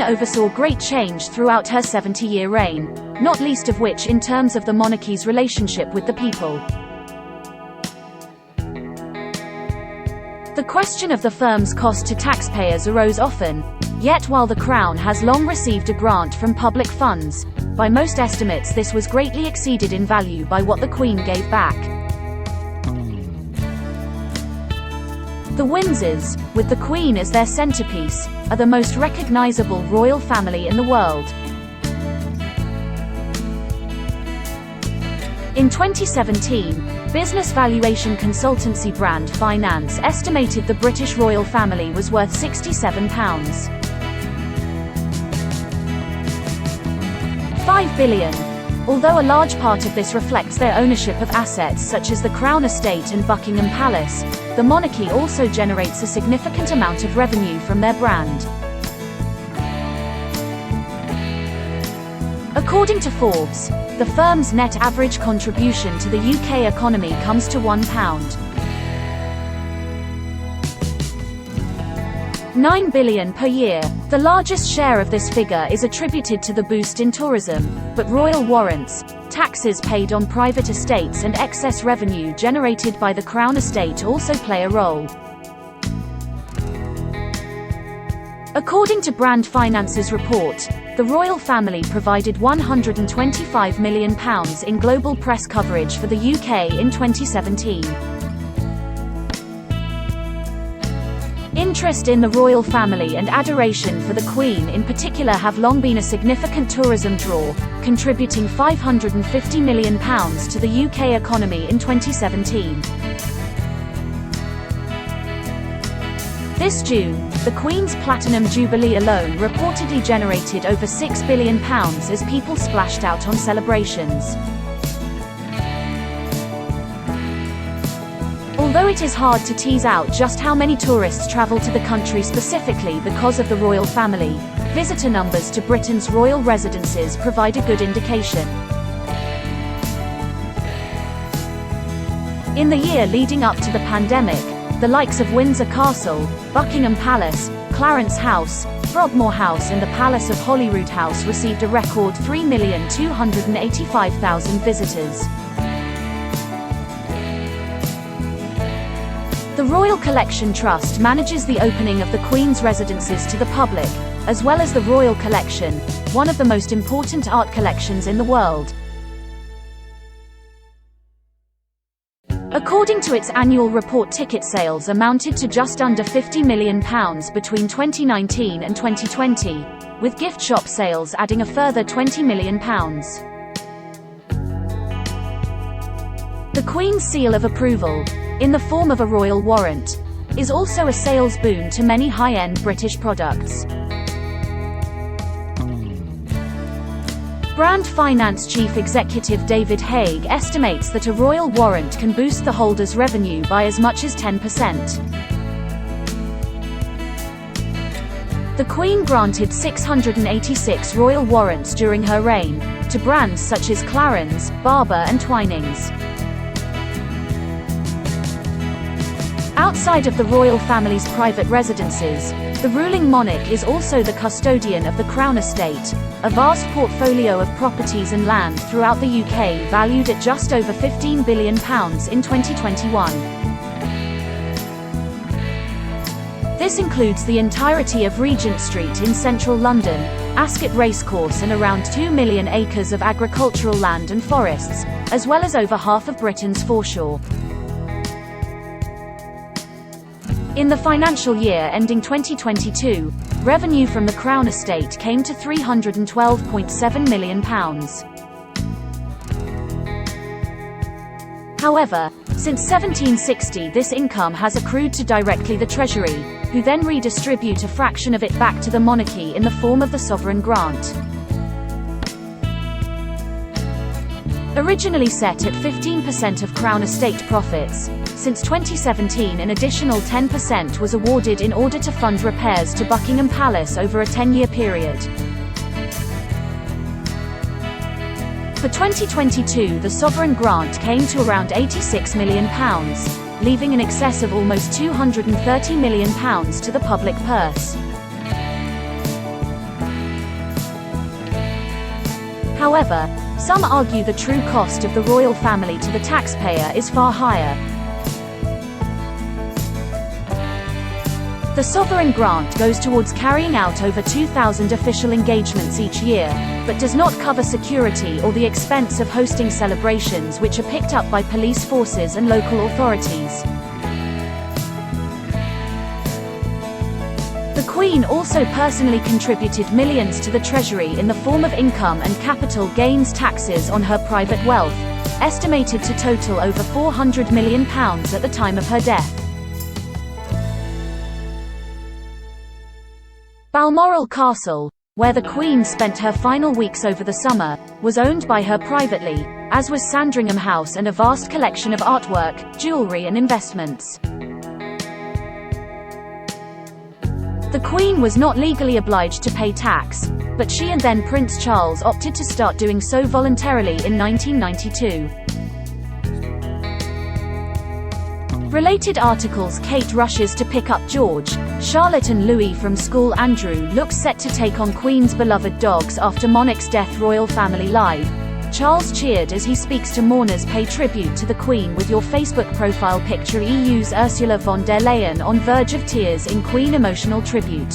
oversaw great change throughout her 70-year reign, not least of which in terms of the monarchy's relationship with the people. The question of the firm's cost to taxpayers arose often, yet while the Crown has long received a grant from public funds, by most estimates this was greatly exceeded in value by what the Queen gave back. The Windsors, with the Queen as their centrepiece, are the most recognisable royal family in the world. In 2017, business valuation consultancy Brand Finance estimated the British royal family was worth £67.5 billion. Although a large part of this reflects their ownership of assets such as the Crown Estate and Buckingham Palace, the monarchy also generates a significant amount of revenue from their brand. According to Forbes, the firm's net average contribution to the UK economy comes to £1.9 billion per year. The largest share of this figure is attributed to the boost in tourism, but royal warrants, taxes paid on private estates and excess revenue generated by the Crown Estate also play a role. According to Brand Finance's report, the royal family provided £125 million in global press coverage for the UK in 2017. Interest in the royal family and adoration for the Queen in particular have long been a significant tourism draw, contributing £550 million to the UK economy in 2017. This June, the Queen's Platinum Jubilee alone reportedly generated over £6 billion as people splashed out on celebrations. Although it is hard to tease out just how many tourists travel to the country specifically because of the royal family, visitor numbers to Britain's royal residences provide a good indication. In the year leading up to the pandemic, the likes of Windsor Castle, Buckingham Palace, Clarence House, Frogmore House and the Palace of Holyrood House received a record 3,285,000 visitors. The Royal Collection Trust manages the opening of the Queen's residences to the public, as well as the Royal Collection, one of the most important art collections in the world. According to its annual report, ticket sales amounted to just under £50 million between 2019 and 2020, with gift shop sales adding a further £20 million. The Queen's seal of approval, in the form of a royal warrant, is also a sales boon to many high-end British products. Brand Finance Chief Executive David Haig estimates that a royal warrant can boost the holder's revenue by as much as 10%. The Queen granted 686 royal warrants during her reign, to brands such as Clarins, Barbour and Twinings. Outside of the royal family's private residences, the ruling monarch is also the custodian of the Crown Estate, a vast portfolio of properties and land throughout the UK valued at just over £15 billion in 2021. This includes the entirety of Regent Street in central London, Ascot Racecourse and around 2 million acres of agricultural land and forests, as well as over half of Britain's foreshore. In the financial year ending 2022, revenue from the Crown Estate came to £312.7 million. However, since 1760 this income has accrued to directly the Treasury, who then redistribute a fraction of it back to the monarchy in the form of the sovereign grant. Originally set at 15% of Crown Estate profits, since 2017 an additional 10% was awarded in order to fund repairs to Buckingham Palace over a 10-year period. For 2022 the sovereign grant came to around £86 million, leaving in excess of almost £230 million to the public purse. However, some argue the true cost of the royal family to the taxpayer is far higher. The sovereign grant goes towards carrying out over 2,000 official engagements each year, but does not cover security or the expense of hosting celebrations which are picked up by police forces and local authorities. The Queen also personally contributed millions to the Treasury in the form of income and capital gains taxes on her private wealth, estimated to total over £400 million at the time of her death. Balmoral Castle, where the Queen spent her final weeks over the summer, was owned by her privately, as was Sandringham House and a vast collection of artwork, jewellery and investments. The Queen was not legally obliged to pay tax, but she and then Prince Charles opted to start doing so voluntarily in 1992. Related articles: Kate rushes to pick up George, Charlotte and Louis from school. Andrew looks set to take on Queen's beloved dogs after monarch's death. Royal family live. Charles cheered as he speaks to mourners. Pay tribute to the Queen with your Facebook profile picture. EU's Ursula von der Leyen on verge of tears in Queen emotional tribute.